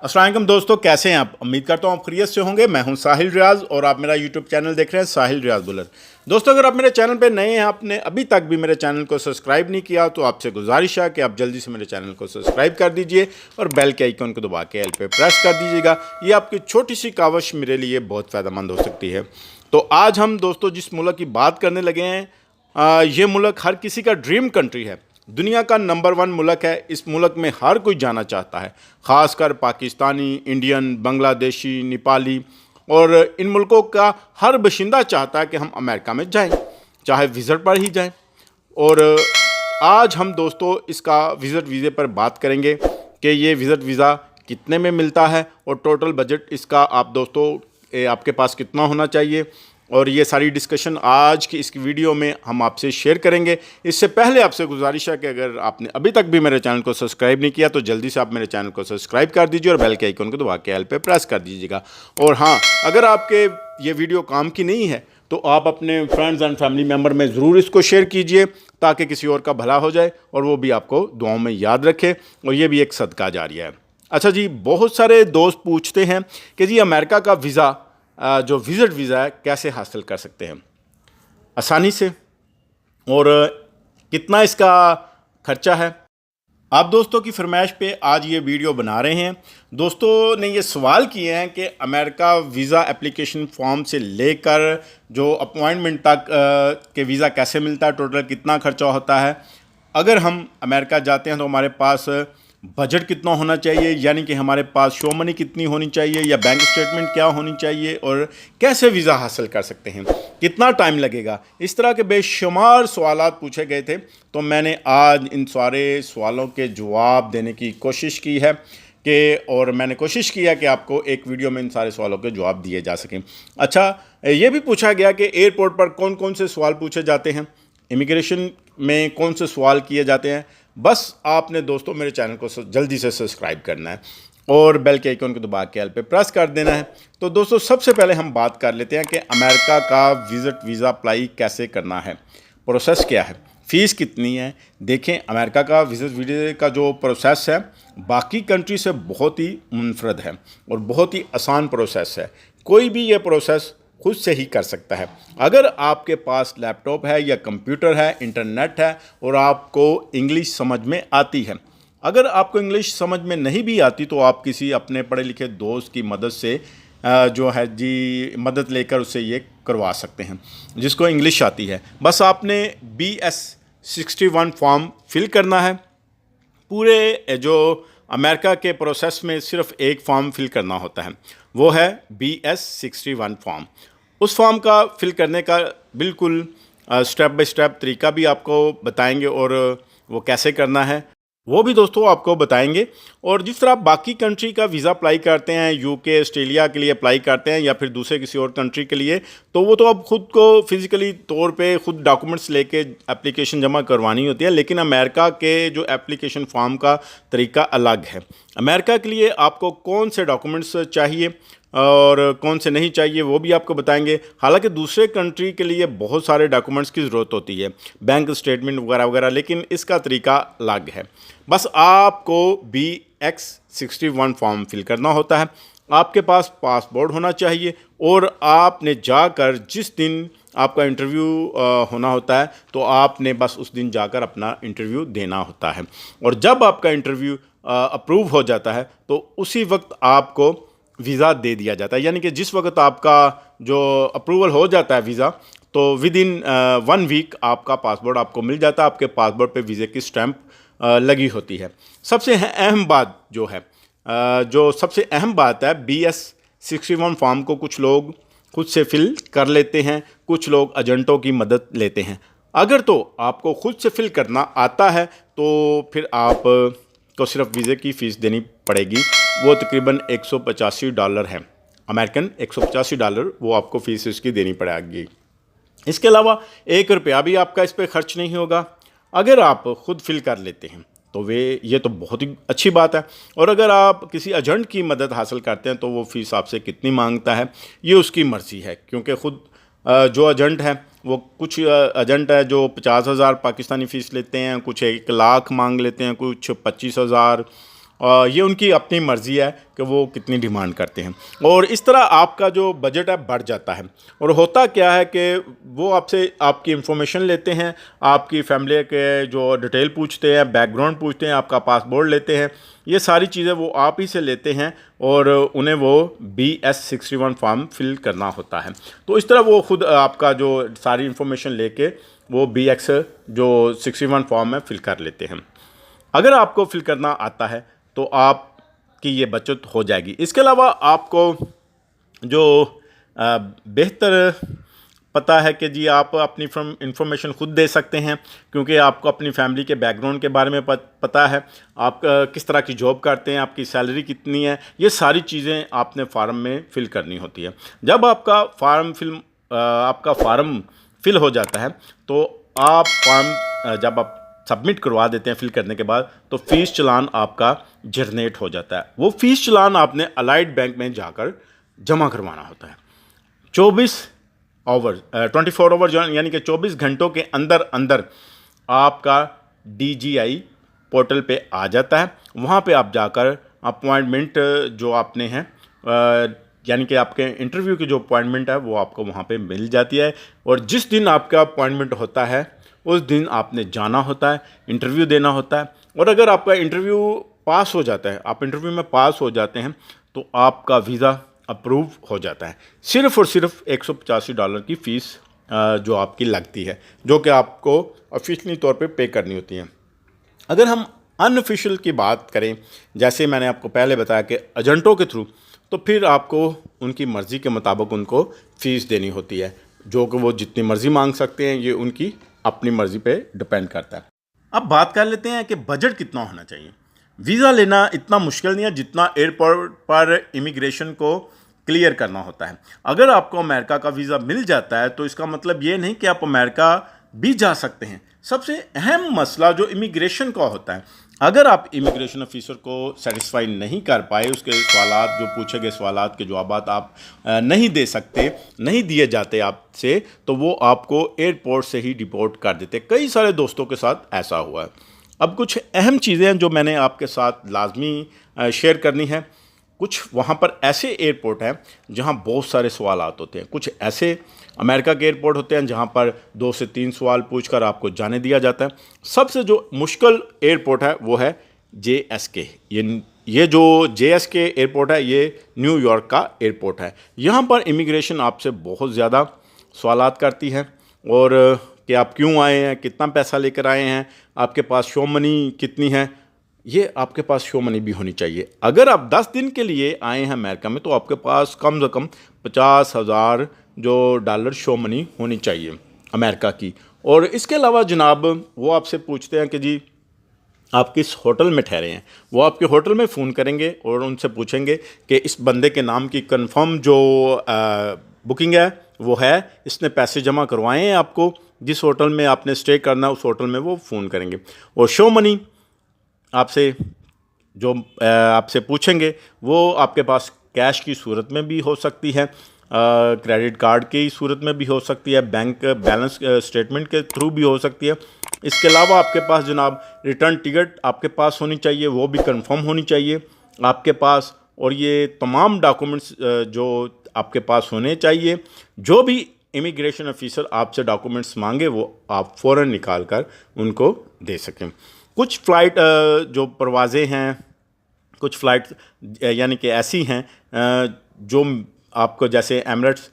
अस्सलाम वालेकुम दोस्तों, कैसे हैं आप? उम्मीद करता हूँ आप खैरियत से होंगे। मैं हूं साहिल रियाज और आप मेरा यूट्यूब चैनल देख रहे हैं साहिल रियाज बुलर। दोस्तों, अगर आप मेरे चैनल पे नए हैं, आपने अभी तक भी मेरे चैनल को सब्सक्राइब नहीं किया, तो आपसे गुजारिश है कि आप जल्दी से मेरे चैनल को सब्सक्राइब कर दीजिए और बेल के आइकन को दबा के एल पे प्रेस कर दीजिएगा। ये आपकी छोटी सी काविश मेरे लिए बहुत फ़ायदेमंद हो सकती है। तो आज हम दोस्तों जिस मुल्क की बात करने लगे हैं, ये मुल्क हर किसी का ड्रीम कंट्री है। दुनिया का नंबर 1 मुल्क है। इस मुल्क में हर कोई जाना चाहता है, ख़ासकर पाकिस्तानी, इंडियन, बांग्लादेशी, नेपाली, और इन मुल्कों का हर बशिंदा चाहता है कि हम अमेरिका में जाएं, चाहे विज़िट पर ही जाएं। और आज हम दोस्तों इसका विज़िट वीज़े पर बात करेंगे कि ये विज़िट वीज़ा कितने में मिलता है और टोटल बजट इसका आप दोस्तों आपके पास कितना होना चाहिए, और ये सारी डिस्कशन आज की इस वीडियो में हम आपसे शेयर करेंगे। इससे पहले आपसे गुजारिश है कि अगर आपने अभी तक भी मेरे चैनल को सब्सक्राइब नहीं किया तो जल्दी से आप मेरे चैनल को सब्सक्राइब कर दीजिए और बेल के आइकन को दबा के एल पे प्रेस कर दीजिएगा। और हाँ, अगर आपके ये वीडियो काम की नहीं है तो आप अपने फ्रेंड्स एंड फैमिली मेम्बर में ज़रूर इसको शेयर कीजिए ताकि किसी और का भला हो जाए और वो भी आपको दुआओं में याद रखे, और ये भी एक सदका जारिया है। अच्छा जी, बहुत सारे दोस्त पूछते हैं कि जी अमेरिका का वीज़ा जो विज़िट वीज़ा है कैसे हासिल कर सकते हैं आसानी से, और कितना इसका खर्चा है। आप दोस्तों की फरमाइश पे आज ये वीडियो बना रहे हैं। दोस्तों ने ये सवाल किए हैं कि अमेरिका वीज़ा एप्लीकेशन फॉर्म से लेकर जो अपॉइंटमेंट तक के वीज़ा कैसे मिलता है, टोटल कितना खर्चा होता है, अगर हम अमेरिका जाते हैं तो हमारे पास बजट कितना होना चाहिए, यानी कि हमारे पास शो मनी कितनी होनी चाहिए या बैंक स्टेटमेंट क्या होनी चाहिए, और कैसे वीज़ा हासिल कर सकते हैं, कितना टाइम लगेगा। इस तरह के बेशुमार सवालात पूछे गए थे, तो मैंने आज इन सारे सवालों के जवाब देने की कोशिश की है और मैंने कोशिश की है कि आपको एक वीडियो में इन सारे सवालों के जवाब दिए जा सकें। अच्छा, ये भी पूछा गया कि एयरपोर्ट पर कौन कौन से सवाल पूछे जाते हैं, इमिग्रेशन में कौन से सवाल किए जाते हैं। बस आपने दोस्तों मेरे चैनल को जल्दी से सब्सक्राइब करना है और बेल के आइकन को दबा के एल पे प्रेस कर देना है। तो दोस्तों सबसे पहले हम बात कर लेते हैं कि अमेरिका का विज़िट वीज़ा अप्लाई कैसे करना है, प्रोसेस क्या है, फ़ीस कितनी है। देखें, अमेरिका का विज़िट वीज़ा का जो प्रोसेस है बाकी कंट्री से बहुत ही मुनफरद है और बहुत ही आसान प्रोसेस है। कोई भी ये प्रोसेस खुद से ही कर सकता है। अगर आपके पास लैपटॉप है या कंप्यूटर है, इंटरनेट है और आपको इंग्लिश समझ में आती है। अगर आपको इंग्लिश समझ में नहीं भी आती तो आप किसी अपने पढ़े लिखे दोस्त की मदद से जो है जी मदद लेकर उससे ये करवा सकते हैं जिसको इंग्लिश आती है। बस आपने BS-61 फॉर्म फिल करना है। पूरे जो अमेरिका के प्रोसेस में सिर्फ एक फॉर्म फिल करना होता है, वो है BS-61 फॉर्म। उस फॉर्म का फिल करने का बिल्कुल स्टेप बाय स्टेप तरीका भी आपको बताएंगे और वो कैसे करना है वो भी दोस्तों आपको बताएंगे। और जिस तरह आप बाकी कंट्री का वीज़ा अप्लाई करते हैं, UK, ऑस्ट्रेलिया के लिए अप्लाई करते हैं या फिर दूसरे किसी और कंट्री के लिए, तो वो तो आप ख़ुद को फिज़िकली तौर पे खुद डॉक्यूमेंट्स लेके एप्लीकेशन जमा करवानी होती है। लेकिन अमेरिका के जो एप्लीकेशन फॉर्म का तरीका अलग है। अमेरिका के लिए आपको कौन से डॉक्यूमेंट्स चाहिए और कौन से नहीं चाहिए वो भी आपको बताएंगे। हालांकि दूसरे कंट्री के लिए बहुत सारे डॉक्यूमेंट्स की ज़रूरत होती है, बैंक स्टेटमेंट वगैरह वगैरह, लेकिन इसका तरीका अलग है। बस आपको BS-61 फॉर्म फिल करना होता है। आपके पास पासपोर्ट होना चाहिए और आपने जाकर जिस दिन आपका इंटरव्यू होना होता है तो आपने बस उस दिन जाकर अपना इंटरव्यू देना होता है। और जब आपका इंटरव्यू अप्रूव हो जाता है तो उसी वक्त आपको वीज़ा दे दिया जाता है। यानी कि जिस वक्त आपका जो अप्रूवल हो जाता है वीज़ा, तो विद इन 1 वीक आपका पासपोर्ट आपको मिल जाता है। आपके पासपोर्ट पे वीज़े की स्टैंप लगी होती है। सबसे अहम बात जो है जो सबसे अहम बात है, BS-61 फॉर्म को कुछ लोग खुद से फिल कर लेते हैं, कुछ लोग एजेंटों की मदद लेते हैं। अगर तो आपको खुद से फिल करना आता है तो फिर आप को सिर्फ वीज़े की फ़ीस देनी पड़ेगी। वो तकरीबन $185 है, अमेरिकन $185 वो आपको फ़ीस इसकी देनी पड़ेगी। इसके अलावा ₹1 भी आपका इस पर ख़र्च नहीं होगा अगर आप ख़ुद फिल कर लेते हैं तो ये तो बहुत ही अच्छी बात है। और अगर आप किसी एजेंट की मदद हासिल करते हैं तो वो फ़ीस आपसे कितनी मांगता है ये उसकी मर्ज़ी है, क्योंकि ख़ुद जो एजेंट है वो कुछ एजेंट है जो 50,000 पाकिस्तानी फ़ीस लेते हैं, कुछ 1 लाख मांग लेते हैं, कुछ 25,000 ये उनकी अपनी मर्ज़ी है कि वो कितनी डिमांड करते हैं, और इस तरह आपका जो बजट है बढ़ जाता है। और होता क्या है कि वो आपसे आपकी इन्फॉर्मेशन लेते हैं, आपकी फैमिली के जो डिटेल पूछते हैं, बैकग्राउंड पूछते हैं, आपका पासपोर्ट लेते हैं, ये सारी चीज़ें वो आप ही से लेते हैं, और उन्हें वो BS61 फॉर्म फिल करना होता है। तो इस तरह वो खुद आपका जो सारी इन्फॉर्मेशन लेके वो BX जो 61 फॉर्म है फिल कर लेते हैं। अगर आपको फिल करना आता है तो आपकी ये बचत हो जाएगी। इसके अलावा आपको जो बेहतर पता है कि जी आप अपनी इन्फॉर्मेशन खुद दे सकते हैं, क्योंकि आपको अपनी फैमिली के बैकग्राउंड के बारे में पता है, आप किस तरह की जॉब करते हैं, आपकी सैलरी कितनी है, ये सारी चीज़ें आपने फार्म में फिल करनी होती है। जब आपका फार्म फिल हो जाता है तो आप फॉर्म जब आप सबमिट करवा देते हैं फिल करने के बाद, तो फ़ीस चालान आपका जनरेट हो जाता है। वो फ़ीस चालान आपने अलाइड बैंक में जाकर जमा करवाना होता है। 24 आवर यानी कि 24 घंटों के अंदर अंदर आपका DGI पोर्टल पे आ जाता है। वहाँ पे आप जाकर अपॉइंटमेंट जो आपने हैं यानी कि आपके इंटरव्यू की जो अपॉइंटमेंट है वो आपको वहाँ पे मिल जाती है, और जिस दिन आपका अपॉइंटमेंट होता है उस दिन आपने जाना होता है, इंटरव्यू देना होता है। और अगर आपका इंटरव्यू पास हो जाता है, आप इंटरव्यू में पास हो जाते हैं, तो आपका वीज़ा अप्रूव हो जाता है। सिर्फ़ और सिर्फ $185 की फ़ीस जो आपकी लगती है, जो कि आपको ऑफिशियली तौर पे पे करनी होती है। अगर हम अनऑफिशियल की बात करें, जैसे मैंने आपको पहले बताया कि एजेंटों के थ्रू, तो फिर आपको उनकी मर्ज़ी के मुताबिक उनको फ़ीस देनी होती है, जो कि वो जितनी मर्ज़ी मांग सकते हैं, ये उनकी अपनी मर्ज़ी पे डिपेंड करता है। अब बात कर लेते हैं कि बजट कितना होना चाहिए। वीज़ा लेना इतना मुश्किल नहीं है जितना एयरपोर्ट पर इमिग्रेशन को क्लियर करना होता है। अगर आपको अमेरिका का वीज़ा मिल जाता है तो इसका मतलब ये नहीं कि आप अमेरिका भी जा सकते हैं। सबसे अहम मसला जो इमिग्रेशन का होता है, अगर आप इमिग्रेशन ऑफिसर को सेटिस्फाई नहीं कर पाए, उसके सवालात जो पूछे गए सवालात के जवाब आप नहीं दे सकते, नहीं दिए जाते आपसे, तो वो आपको एयरपोर्ट से ही डिपोर्ट कर देते। कई सारे दोस्तों के साथ ऐसा हुआ है। अब कुछ अहम चीज़ें हैं जो मैंने आपके साथ लाजमी शेयर करनी है। कुछ वहाँ पर ऐसे एयरपोर्ट हैं जहाँ बहुत सारे सवालात होते हैं। कुछ ऐसे अमेरिका के एयरपोर्ट होते हैं जहाँ पर 2 से 3 सवाल पूछकर आपको जाने दिया जाता है। सबसे जो मुश्किल एयरपोर्ट है वो है JSK। ये जो JSK एयरपोर्ट है ये न्यूयॉर्क का एयरपोर्ट है। यहाँ पर इमिग्रेशन आपसे बहुत ज़्यादा सवालात करती है, और कि आप क्यों आए हैं, कितना पैसा लेकर आए हैं, आपके पास शो मनी कितनी है। ये आपके पास शो मनी भी होनी चाहिए। अगर आप 10 दिन के लिए आए हैं अमेरिका में, तो आपके पास कम से कम $50,000 जो डॉलर शो मनी होनी चाहिए अमेरिका की। और इसके अलावा जनाब वो आपसे पूछते हैं कि जी आप किस होटल में ठहरे हैं। वो आपके होटल में फ़ोन करेंगे और उनसे पूछेंगे कि इस बंदे के नाम की कंफर्म जो बुकिंग है वो है, इसने पैसे जमा करवाए हैं आपको, जिस होटल में आपने स्टे करना है उस होटल में वो फ़ोन करेंगे। और शो मनी आपसे जो आपसे पूछेंगे वो आपके पास कैश की सूरत में भी हो सकती है, क्रेडिट कार्ड की सूरत में भी हो सकती है, बैंक बैलेंस स्टेटमेंट के थ्रू भी हो सकती है। इसके अलावा आपके पास जनाब रिटर्न टिकट आपके पास होनी चाहिए, वो भी कंफर्म होनी चाहिए आपके पास। और ये तमाम डॉक्यूमेंट्स जो आपके पास होने चाहिए। जो भी इमिग्रेशन ऑफिसर आपसे डॉक्यूमेंट्स मांगे वो आप फ़ौरन निकाल कर उनको दे सकें। कुछ फ़्लाइट जो परवाज़ें हैं, कुछ फ़्लाइट यानी कि ऐसी हैं जो आपको, जैसे एमिरेट्स,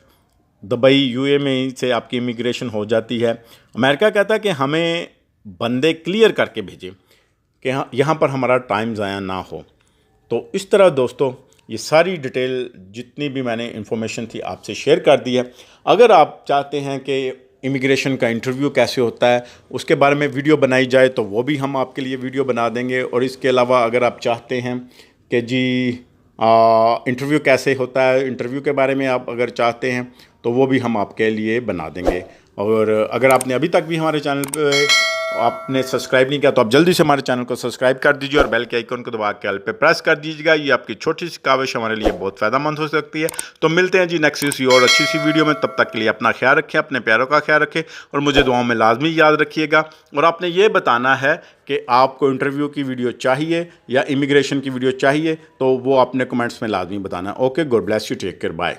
दुबई, UAE में से आपकी इमिग्रेशन हो जाती है। अमेरिका कहता है कि हमें बंदे क्लियर करके भेजें कि हाँ यहाँ पर हमारा टाइम ज़ाया ना हो। तो इस तरह दोस्तों ये सारी डिटेल जितनी भी मैंने इन्फॉर्मेशन थी आपसे शेयर कर दी है। अगर आप चाहते हैं कि इमिग्रेशन का इंटरव्यू कैसे होता है उसके बारे में वीडियो बनाई जाए तो वो भी हम आपके लिए वीडियो बना देंगे। और इसके अलावा अगर आप चाहते हैं कि जी इंटरव्यू कैसे होता है, इंटरव्यू के बारे में आप अगर चाहते हैं तो वो भी हम आपके लिए बना देंगे। और अगर आपने अभी तक भी हमारे चैनल पे आपने सब्सक्राइब नहीं किया तो आप जल्दी से हमारे चैनल को सब्सक्राइब कर दीजिए और बेल के आइकन को दबा के ऑल पे प्रेस कर दीजिएगा। ये आपकी छोटी सी काविश हमारे लिए बहुत फ़ायदेमंद हो सकती है। तो मिलते हैं जी नेक्स्ट किसी और अच्छी सी वीडियो में। तब तक के लिए अपना ख्याल रखें, अपने प्यारों का ख्याल रखें और मुझे दुआओं में लाजमी याद रखिएगा। और आपने ये बताना है कि आपको इंटरव्यू की वीडियो चाहिए या इमिग्रेशन की वीडियो चाहिए, तो वो आपने कमेंट्स में लाजमी बताना। Okay, god bless you, take care, bye.